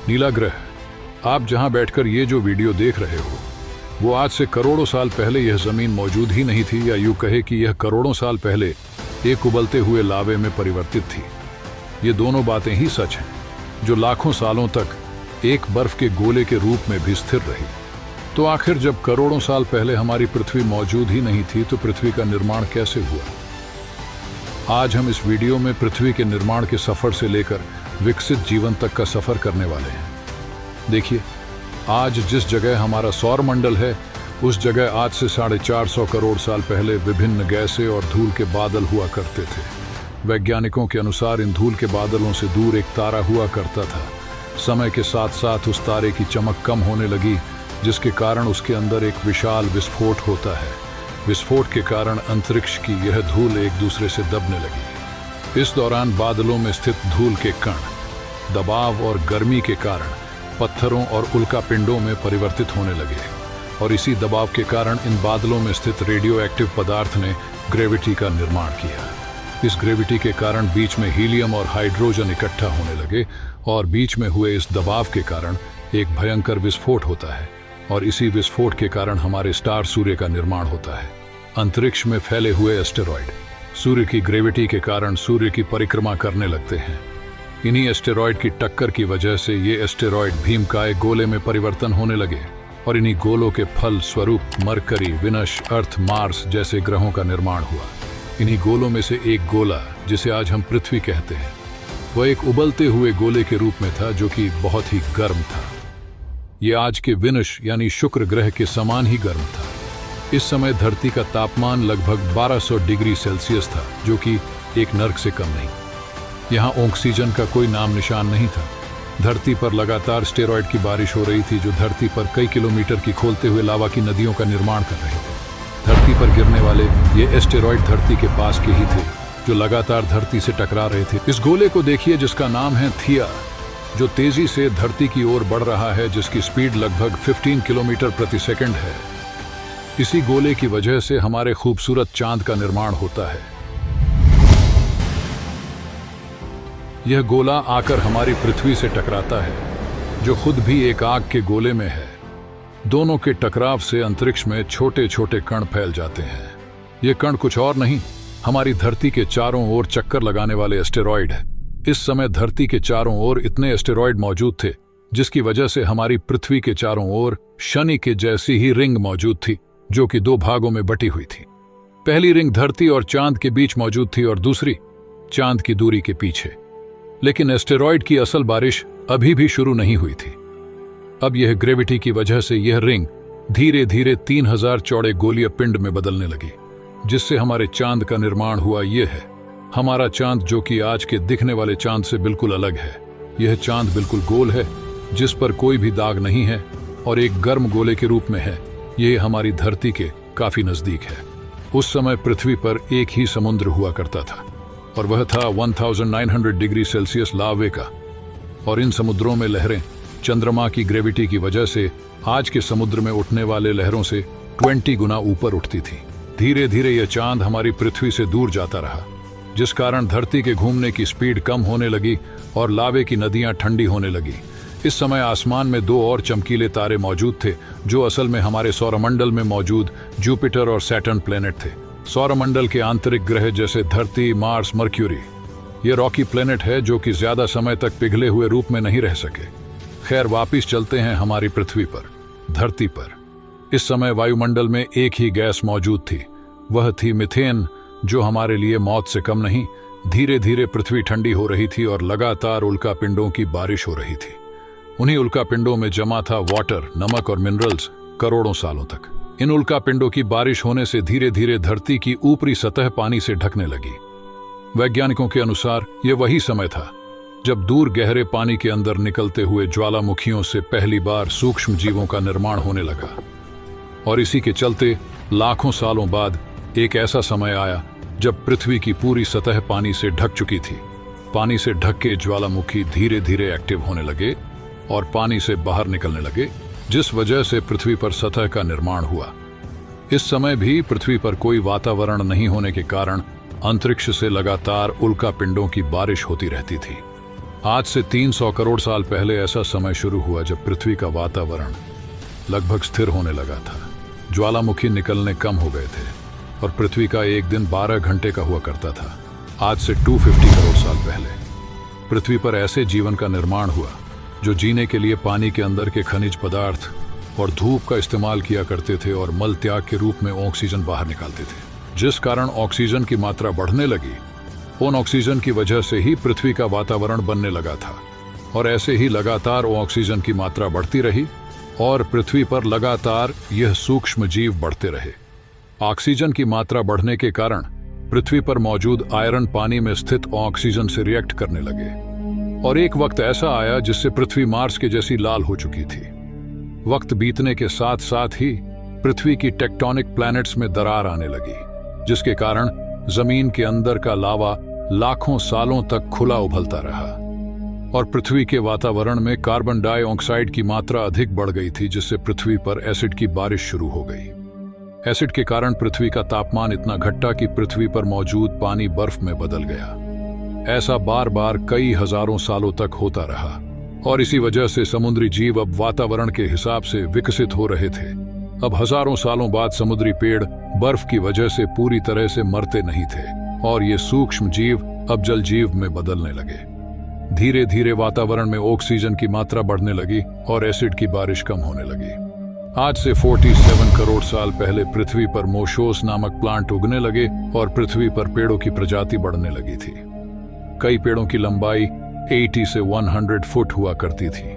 नीला ग्रह, आप जहां बैठकर ये जो वीडियो देख रहे हो वो आज से करोड़ों साल पहले यह जमीन मौजूद ही नहीं थी, या यूं कहे कि यह करोड़ों साल पहले एक उबलते हुए लावे में परिवर्तित थी। ये दोनों बातें ही सच हैं, जो लाखों सालों तक एक बर्फ के गोले के रूप में भी स्थिर रही। तो आखिर जब करोड़ों साल पहले हमारी पृथ्वी मौजूद ही नहीं थी तो पृथ्वी का निर्माण कैसे हुआ? आज हम इस वीडियो में पृथ्वी के निर्माण के सफर से लेकर विकसित जीवन तक का सफर करने वाले हैं। देखिए, आज जिस जगह हमारा सौर मंडल है उस जगह आज से 450 करोड़ साल पहले विभिन्न गैसें और धूल के बादल हुआ करते थे। वैज्ञानिकों के अनुसार इन धूल के बादलों से दूर एक तारा हुआ करता था। समय के साथ साथ उस तारे की चमक कम होने लगी, जिसके कारण उसके अंदर एक विशाल विस्फोट होता है। विस्फोट के कारण अंतरिक्ष की यह धूल एक दूसरे से दबने लगी। इस दौरान बादलों में स्थित धूल के कण दबाव और गर्मी के कारण पत्थरों और उल्कापिंडों में परिवर्तित होने लगे, और इसी दबाव के कारण इन बादलों में स्थित रेडियो एक्टिव पदार्थ ने ग्रेविटी का निर्माण किया। इस ग्रेविटी के कारण बीच में हीलियम और हाइड्रोजन इकट्ठा होने लगे, और बीच में हुए इस दबाव के कारण एक भयंकर विस्फोट होता है, और इसी विस्फोट के कारण हमारे स्टार सूर्य का निर्माण होता है। अंतरिक्ष में फैले हुए एस्टेरॉयड सूर्य की ग्रेविटी के कारण सूर्य की परिक्रमा करने लगते हैं। इन्हीं एस्टेरॉयड की टक्कर की वजह से ये एस्टेरॉयड भीमकाय गोले में परिवर्तन होने लगे, और इन्हीं गोलों के फल स्वरूप मरकरी, विनस, अर्थ, मार्स जैसे ग्रहों का निर्माण हुआ। इन्हीं गोलों में से एक गोला, जिसे आज हम पृथ्वी कहते हैं, वह एक उबलते हुए गोले के रूप में था जो कि बहुत ही गर्म था। ये आज के विनस यानी शुक्र ग्रह के समान ही गर्म था। इस समय धरती का तापमान लगभग 1200 डिग्री सेल्सियस था, जो कि एक नर्क से कम नहीं। यहाँ ऑक्सीजन का कोई नाम निशान नहीं था। धरती पर लगातार स्टेरॉयड की बारिश हो रही थी, जो धरती पर कई किलोमीटर की खोलते हुए लावा की नदियों का निर्माण कर रहे थे। धरती पर गिरने वाले ये एस्टेरॉयड धरती के पास के ही थे, जो लगातार धरती से टकरा रहे थे। इस गोले को देखिए, जिसका नाम है थिया, जो तेजी से धरती की ओर बढ़ रहा है, जिसकी स्पीड लगभग 15 किलोमीटर प्रति सेकंड है। इसी गोले की वजह से हमारे खूबसूरत चांद का निर्माण होता है। यह गोला आकर हमारी पृथ्वी से टकराता है, जो खुद भी एक आग के गोले में है। दोनों के टकराव से अंतरिक्ष में छोटे छोटे कण फैल जाते हैं। ये कण कुछ और नहीं, हमारी धरती के चारों ओर चक्कर लगाने वाले एस्टेरॉयड है। इस समय धरती के चारों ओर इतने एस्टेरॉयड मौजूद थे, जिसकी वजह से हमारी पृथ्वी के चारों ओर शनि के जैसी ही रिंग मौजूद थी, जो कि 2 भागों में बटी हुई थी। पहली रिंग धरती और चांद के बीच मौजूद थी, और दूसरी चांद की दूरी के पीछे। लेकिन एस्टेरॉयड की असल बारिश अभी भी शुरू नहीं हुई थी। अब यह ग्रेविटी की वजह से यह रिंग धीरे धीरे 3000 चौड़े गोलीय पिंड में बदलने लगी, जिससे हमारे चांद का निर्माण हुआ। यह है हमारा चांद, जो कि आज के दिखने वाले चांद से बिल्कुल अलग है। यह चांद बिल्कुल गोल है, जिस पर कोई भी दाग नहीं है, और एक गर्म गोले के रूप में है। यह हमारी धरती के काफी नजदीक है। उस समय पृथ्वी पर एक ही समुद्र हुआ करता था, और वह था 1900 डिग्री सेल्सियस लावे का। और इन समुद्रों में लहरें चंद्रमा की ग्रेविटी की वजह से आज के समुद्र में उठने वाले लहरों से 20 गुना ऊपर उठती थी। धीरे धीरे यह चांद हमारी पृथ्वी से दूर जाता रहा, जिस कारण धरती के घूमने की स्पीड कम होने लगी और लावे की नदियां ठंडी होने लगी। इस समय आसमान में 2 और चमकीले तारे मौजूद थे, जो असल में हमारे सौरमंडल में मौजूद जुपिटर और सैटर्न प्लेनेट थे। सौरमंडल के आंतरिक ग्रह जैसे धरती, मार्स, मर्क्यूरी, ये रॉकी प्लेनेट है, जो कि ज्यादा समय तक पिघले हुए रूप में नहीं रह सके। खैर, वापिस चलते हैं हमारी पृथ्वी पर, धरती पर। इस समय वायुमंडल में एक ही गैस मौजूद थी, वह थी मीथेन, जो हमारे लिए मौत से कम नहीं। धीरे धीरे पृथ्वी ठंडी हो रही थी और लगातार उल्कापिंडों की बारिश हो रही थी। उन्हीं उल्कापिंडों में जमा था वाटर, नमक और मिनरल्स करोड़ों सालों तक। इन उल्कापिंडों की बारिश होने से धीरे धीरे धरती की ऊपरी सतह पानी से ढकने लगी। वैज्ञानिकों के अनुसार यह वही समय था जब दूर गहरे पानी के अंदर निकलते हुए ज्वालामुखियों से पहली बार सूक्ष्म जीवों का निर्माण होने लगा। और इसी के चलते लाखों सालों बाद एक ऐसा समय आया जब पृथ्वी की पूरी सतह पानी से ढक चुकी थी। पानी से ढक के ज्वालामुखी धीरे धीरे एक्टिव होने लगे और पानी से बाहर निकलने लगे, जिस वजह से पृथ्वी पर सतह का निर्माण हुआ। इस समय भी पृथ्वी पर कोई वातावरण नहीं होने के कारण अंतरिक्ष से लगातार उल्कापिंडों की बारिश होती रहती थी। आज से 300 करोड़ साल पहले ऐसा समय शुरू हुआ जब पृथ्वी का वातावरण लगभग स्थिर होने लगा था। ज्वालामुखी निकलने कम हो गए थे और पृथ्वी का एक दिन 12 घंटे का हुआ करता था। आज से 250 करोड़ साल पहले पृथ्वी पर ऐसे जीवन का निर्माण हुआ जो जीने के लिए पानी के अंदर के खनिज पदार्थ और धूप का इस्तेमाल किया करते थे और मल त्याग के रूप में ऑक्सीजन बाहर निकालते थे, जिस कारण ऑक्सीजन की मात्रा बढ़ने लगी। उन ऑक्सीजन की वजह से ही पृथ्वी का वातावरण बनने लगा था और ऐसे ही लगातार ऑक्सीजन की मात्रा बढ़ती रही और पृथ्वी पर लगातार यह सूक्ष्म जीव बढ़ते रहे। ऑक्सीजन की मात्रा बढ़ने के कारण पृथ्वी पर मौजूद आयरन पानी में स्थित ऑक्सीजन से रिएक्ट करने लगे और एक वक्त ऐसा आया जिससे पृथ्वी मार्स के जैसी लाल हो चुकी थी। वक्त बीतने के साथ साथ ही पृथ्वी की टेक्टोनिक प्लैनेट्स में दरार आने लगी, जिसके कारण जमीन के अंदर का लावा लाखों सालों तक खुला उबलता रहा और पृथ्वी के वातावरण में कार्बन डाइऑक्साइड की मात्रा अधिक बढ़ गई थी, जिससे पृथ्वी पर एसिड की बारिश शुरू हो गई। एसिड के कारण पृथ्वी का तापमान इतना घटा कि पृथ्वी पर मौजूद पानी बर्फ में बदल गया। ऐसा बार बार कई हजारों सालों तक होता रहा और इसी वजह से समुद्री जीव अब वातावरण के हिसाब से विकसित हो रहे थे। अब हजारों सालों बाद समुद्री पेड़ बर्फ की वजह से पूरी तरह से मरते नहीं थे और ये सूक्ष्म जीव अब जल जीव में बदलने लगे। धीरे धीरे वातावरण में ऑक्सीजन की मात्रा बढ़ने लगी और एसिड की बारिश कम होने लगी। आज से 47 करोड़ साल पहले पृथ्वी पर मोशोस नामक प्लांट उगने लगे और पृथ्वी पर पेड़ों की प्रजाति बढ़ने लगी थी। कई पेड़ों की लंबाई 80 से 100 फुट हुआ करती थी।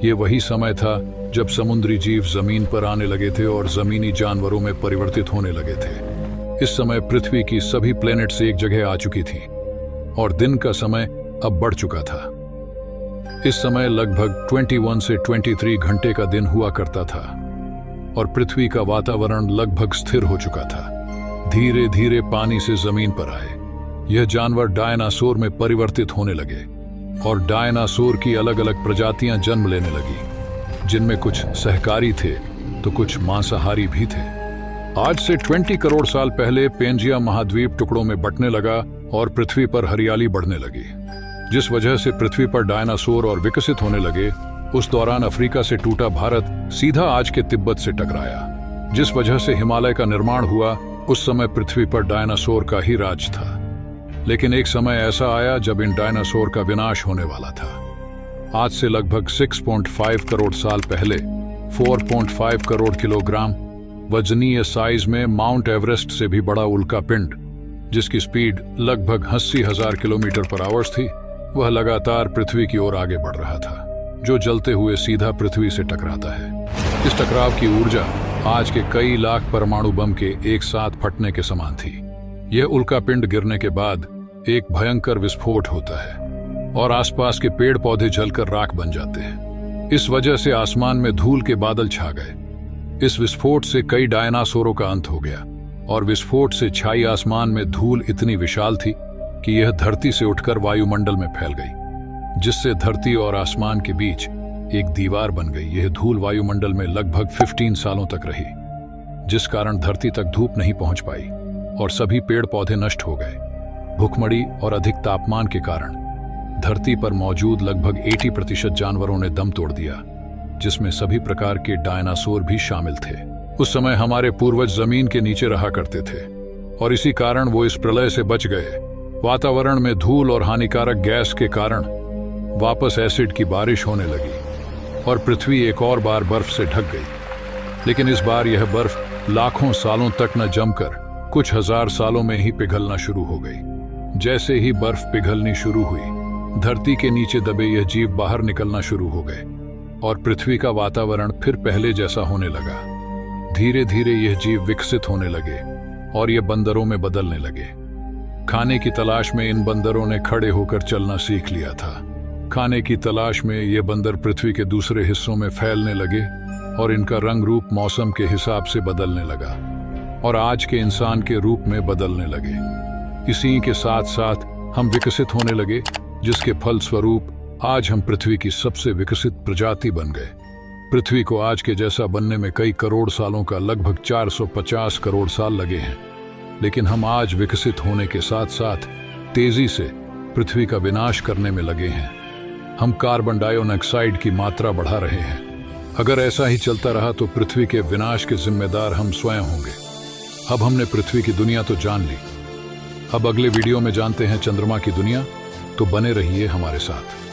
ये वही समय था जब समुद्री जीव जमीन पर आने लगे थे और जमीनी जानवरों में परिवर्तित होने लगे थे। इस समय पृथ्वी की सभी प्लैनेट्स एक जगह आ चुकी थी और दिन का समय अब बढ़ चुका था। इस समय लगभग 21 से 23 घंटे का दिन हुआ करता था और पृथ्वी का वातावरण लगभग स्थिर हो चुका था। धीरे धीरे पानी से जमीन पर आए यह जानवर डायनासोर में परिवर्तित होने लगे और डायनासोर की अलग अलग प्रजातियां जन्म लेने लगी, जिनमें कुछ सहकारी थे तो कुछ मांसाहारी भी थे। आज से 20 करोड़ साल पहले पेंजिया महाद्वीप टुकड़ों में बंटने लगा और पृथ्वी पर हरियाली बढ़ने लगी, जिस वजह से पृथ्वी पर डायनासोर और विकसित होने लगे। उस दौरान अफ्रीका से टूटा भारत सीधा आज के तिब्बत से टकराया, जिस वजह से हिमालय का निर्माण हुआ। उस समय पृथ्वी पर डायनासोर का ही राज था, लेकिन एक समय ऐसा आया जब इन डायनासोर का विनाश होने वाला था। आज से लगभग 6.5 करोड़ साल पहले 4.5 करोड़ किलोग्राम वजनीय साइज में माउंट एवरेस्ट से भी बड़ा उल्का पिंड, जिसकी स्पीड लगभग 80,000 किलोमीटर पर आवर्स थी, वह लगातार पृथ्वी की ओर आगे बढ़ रहा था, जो जलते हुए सीधा पृथ्वी से टकराता है। इस टकराव की ऊर्जा आज के कई लाख परमाणु बम के एक साथ फटने के समान थी। यह उल्का पिंड गिरने के बाद एक भयंकर विस्फोट होता है और आसपास के पेड़ पौधे जलकर राख बन जाते हैं। इस वजह से आसमान में धूल के बादल छा गए। इस विस्फोट से कई डायनासोरों का अंत हो गया और विस्फोट से छाई आसमान में धूल इतनी विशाल थी कि यह धरती से उठकर वायुमंडल में फैल गई, जिससे धरती और आसमान के बीच एक दीवार बन गई। यह धूल वायुमंडल में लगभग 15 सालों तक रही, जिस कारण धरती तक धूप नहीं पहुंच पाई और सभी पेड़ पौधे नष्ट हो गए। भूखमरी और अधिक तापमान के कारण धरती पर मौजूद लगभग 80% जानवरों ने दम तोड़ दिया, जिसमें सभी प्रकार के डायनासोर भी शामिल थे। उस समय हमारे पूर्वज जमीन के नीचे रहा करते थे और इसी कारण वो इस प्रलय से बच गए। वातावरण में धूल और हानिकारक गैस के कारण वापस एसिड की बारिश होने लगी और पृथ्वी एक और बार बर्फ से ढक गई। लेकिन इस बार यह बर्फ लाखों सालों तक न जमकर कुछ हजार सालों में ही पिघलना शुरू हो गई। जैसे ही बर्फ पिघलनी शुरू हुई, धरती के नीचे दबे यह जीव बाहर निकलना शुरू हो गए और पृथ्वी का वातावरण फिर पहले जैसा होने लगा। धीरे धीरे यह जीव विकसित होने लगे और ये बंदरों में बदलने लगे। खाने की तलाश में इन बंदरों ने खड़े होकर चलना सीख लिया था। खाने की तलाश में ये बंदर पृथ्वी के दूसरे हिस्सों में फैलने लगे और इनका रंग रूप मौसम के हिसाब से बदलने लगा और आज के इंसान के रूप में बदलने लगे। इसी के साथ साथ हम विकसित होने लगे, जिसके फल स्वरूप आज हम पृथ्वी की सबसे विकसित प्रजाति बन गए। पृथ्वी को आज के जैसा बनने में कई करोड़ सालों का लगभग 450 करोड़ साल लगे हैं, लेकिन हम आज विकसित होने के साथ साथ तेजी से पृथ्वी का विनाश करने में लगे हैं। हम कार्बन डाइऑक्साइड की मात्रा बढ़ा रहे हैं। अगर ऐसा ही चलता रहा तो पृथ्वी के विनाश के जिम्मेदार हम स्वयं होंगे। अब हमने पृथ्वी की दुनिया तो जान ली, अब अगले वीडियो में जानते हैं चंद्रमा की दुनिया। तो बने रहिए हमारे साथ।